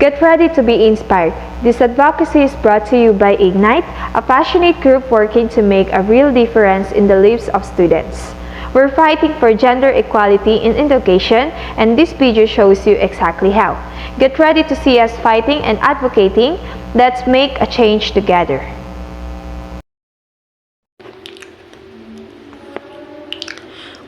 Get ready to be inspired. This advocacy is brought to you by Ignite, a passionate group working to make a real difference in the lives of students. We're fighting for gender equality in education, and this video shows you exactly how. Get ready to see us fighting and advocating. Let's make a change together.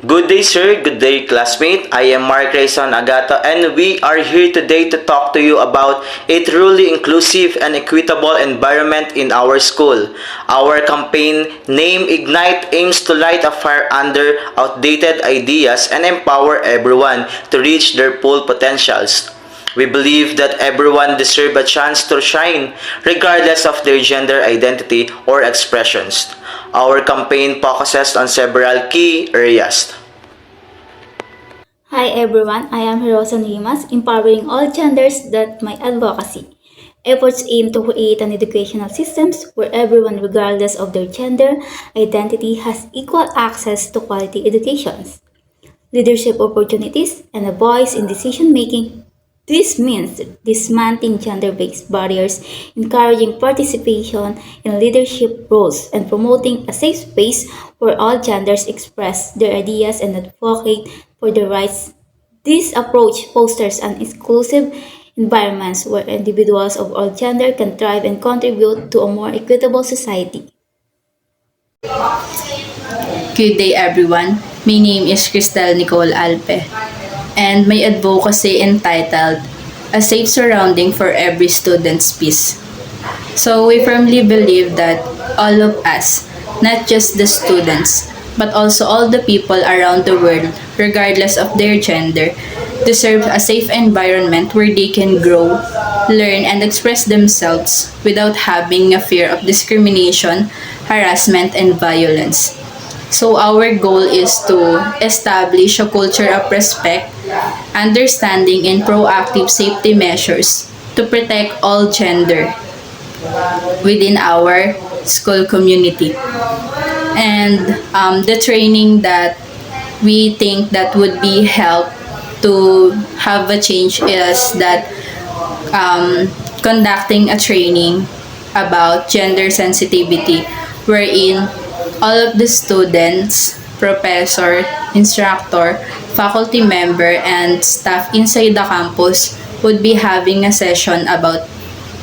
Good day, sir. Good day, classmate. I am Mark Rayson Agata, and we are here today to talk to you about a truly inclusive and equitable environment in our school. Our campaign, Name Ignite, aims to light a fire under outdated ideas and empower everyone to reach their full potentials. We believe that everyone deserves a chance to shine, regardless of their gender identity or expressions. Our campaign focuses on several key areas. Hi everyone, I am Hirosan Rimas, empowering all genders. That my advocacy. Efforts aim to create an educational system where everyone, regardless of their gender identity, has equal access to quality education, leadership opportunities, and a voice in decision making. This means dismantling gender-based barriers, encouraging participation in leadership roles, and promoting a safe space where all genders express their ideas and advocate for their rights. This approach fosters an inclusive environment where individuals of all gender can thrive and contribute to a more equitable society. Good day everyone. My name is Cristel Nicole Alpe, and my advocacy entitled A Safe Surrounding for Every Student's Peace. So we firmly believe that all of us, not just the students, but also all the people around the world, regardless of their gender, deserve a safe environment where they can grow, learn, and express themselves without having a fear of discrimination, harassment, and violence. So our goal is to establish a culture of respect, understanding, and proactive safety measures to protect all gender within our school community. And the training that we think that would be help to have a change is that conducting a training about gender sensitivity, wherein all of the students, professor, instructor, faculty member, and staff inside the campus would be having a session about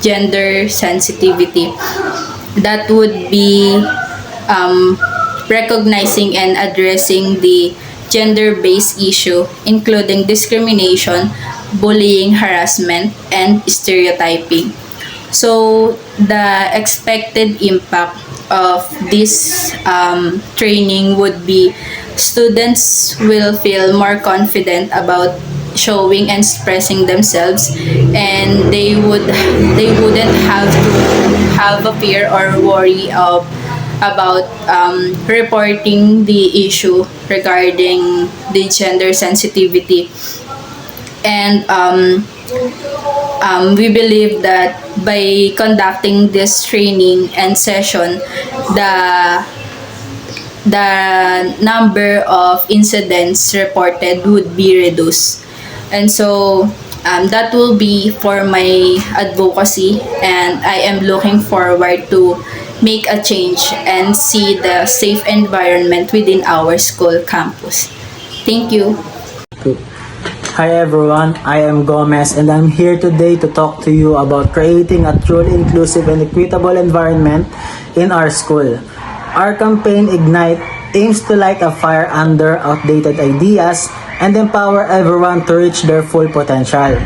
gender sensitivity that would be recognizing and addressing the gender-based issue, including discrimination, bullying, harassment, and stereotyping. So the expected impact of this training would be students will feel more confident about showing and expressing themselves, and they wouldn't have to have a fear or worry of about reporting the issue regarding the gender sensitivity. And we believe that by conducting this training and session, the number of incidents reported would be reduced. And so that will be for my advocacy, and I am looking forward to make a change and see the safe environment within our school campus. Thank you. Hi everyone, I am Gomez, and I'm here today to talk to you about creating a truly inclusive and equitable environment in our school. Our campaign Ignite aims to light a fire under outdated ideas and empower everyone to reach their full potential.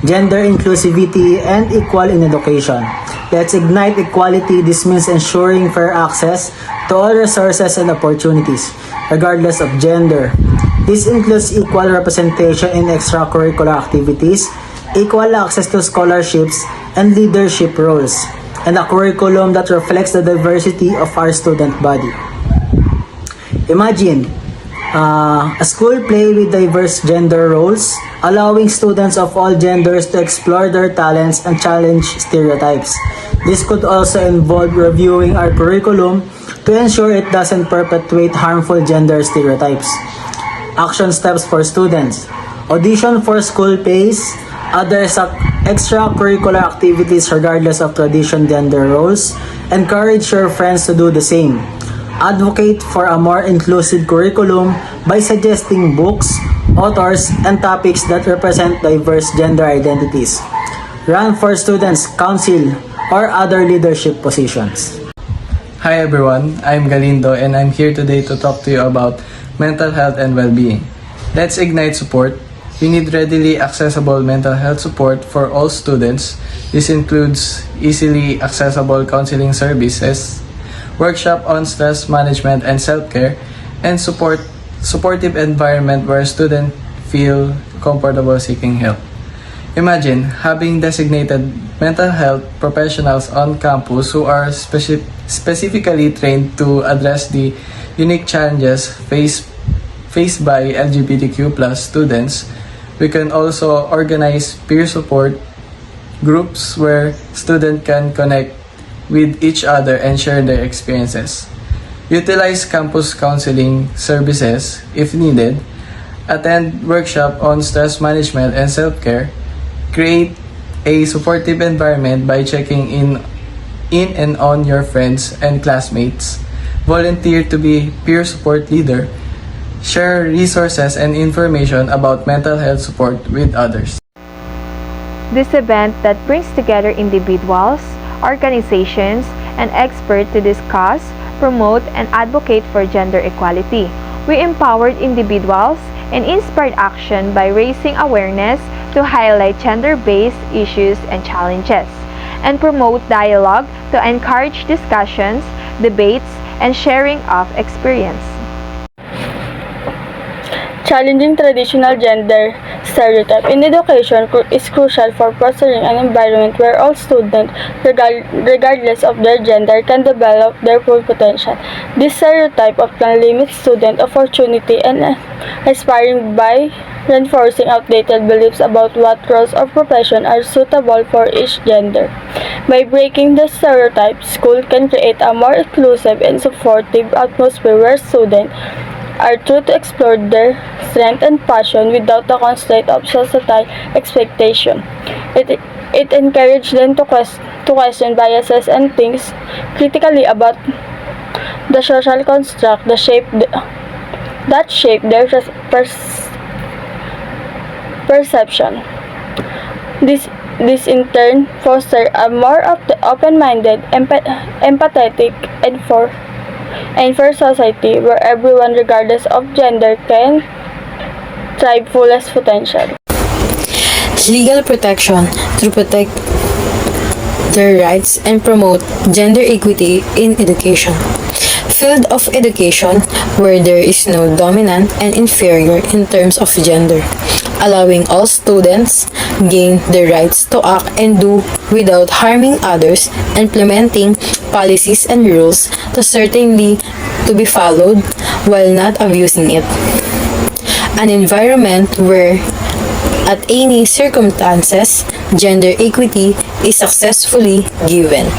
Gender inclusivity and equal in education. Let's ignite equality. This means ensuring fair access to all resources and opportunities, regardless of gender. This includes equal representation in extracurricular activities, equal access to scholarships and leadership roles, and a curriculum that reflects the diversity of our student body. Imagine a school play with diverse gender roles, allowing students of all genders to explore their talents and challenge stereotypes. This could also involve reviewing our curriculum to ensure it doesn't perpetuate harmful gender stereotypes. Action steps for students. Audition for school plays, other extracurricular activities regardless of tradition, gender roles. Encourage your friends to do the same. Advocate for a more inclusive curriculum by suggesting books, authors, and topics that represent diverse gender identities. Run for students' council or other leadership positions. Hi everyone, I'm Galindo and I'm here today to talk to you about mental health and well-being. Let's ignite support. We need readily accessible mental health support for all students. This includes easily accessible counseling services, workshop on stress management and self-care, and supportive environment where students feel comfortable seeking help. Imagine having designated mental health professionals on campus who are specifically trained to address the unique challenges faced by LGBTQ+ students. We can also organize peer support groups where students can connect with each other and share their experiences. Utilize campus counseling services if needed. Attend workshop on stress management and self-care. Create a supportive environment by checking in and on your friends and classmates. Volunteer to be peer support leader. Share resources and information about mental health support with others. This event that brings together individuals, organizations, and experts to discuss, promote, and advocate for gender equality. We empowered individuals and inspired action by raising awareness to highlight gender-based issues and challenges, and promote dialogue to encourage discussions, debates, and sharing of experience. Challenging traditional gender stereotype in education is crucial for fostering an environment where all students, regardless of their gender, can develop their full potential. This stereotype often limits student opportunity and aspiring by reinforcing outdated beliefs about what roles or professions are suitable for each gender. By breaking the stereotype, school can create a more inclusive and supportive atmosphere where students are true to explore their strength and passion without the constraint of societal expectation. It encourages them to question biases and think critically about the social construct that shape their perception. This in turn fosters a more open-minded, empathetic, and fair society where everyone, regardless of gender, can thrive fullest potential. Legal protection to protect their rights and promote gender equity in education. Field of education where there is no dominant and inferior in terms of gender, allowing all students gain the rights to act and do without harming others, implementing policies and rules to be followed while not abusing it. An environment where at any circumstances, gender equity is successfully given.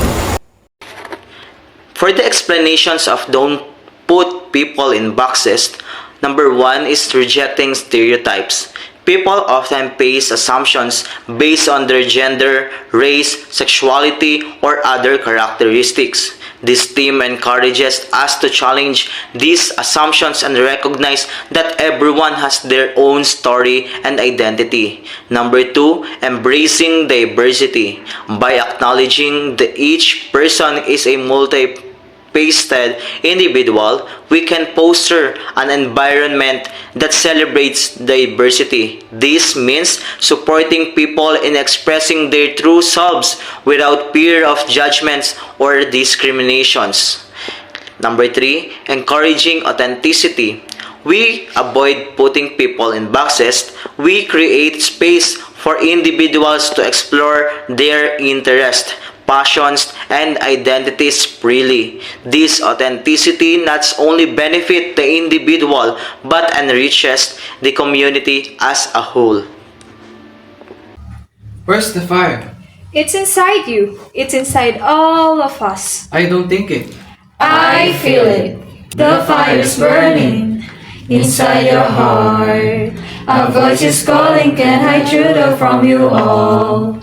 For the explanations of don't put people in boxes, number 1 is rejecting stereotypes. People often base assumptions based on their gender, race, sexuality, or other characteristics. This theme encourages us to challenge these assumptions and recognize that everyone has their own story and identity. Number 2, embracing diversity. By acknowledging that each person is a multi-faceted individual, we can foster an environment that celebrates diversity. This means supporting people in expressing their true selves without fear of judgments or discriminations. Number 3, encouraging authenticity. We avoid putting people in boxes. We create space for individuals to explore their interests, passions, and identities freely. This authenticity not only benefits the individual but enriches the community as a whole. Where's the fire? It's inside you. It's inside all of us. I don't think it. I feel it. The fire's burning inside your heart. A voice is calling, can hide truth from you all.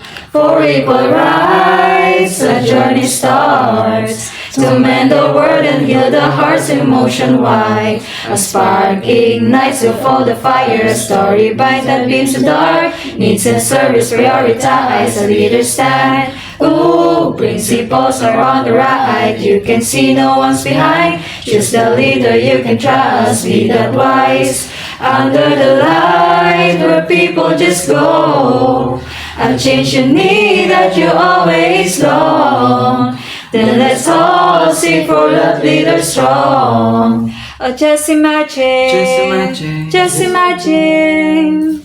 For equal rights, a journey starts to mend the world and heal the hearts emotion wide. A spark ignites to fold the fire, a story bites that beams the dark. Needs and service prioritize, a leader stand. Ooh, principles are on the right. You can see no one's behind. Choose the leader you can trust. Be that wise. Under the light where people just go. A change you need that you always long. Then let's all sing for that leader strong. Oh, just imagine. Just imagine.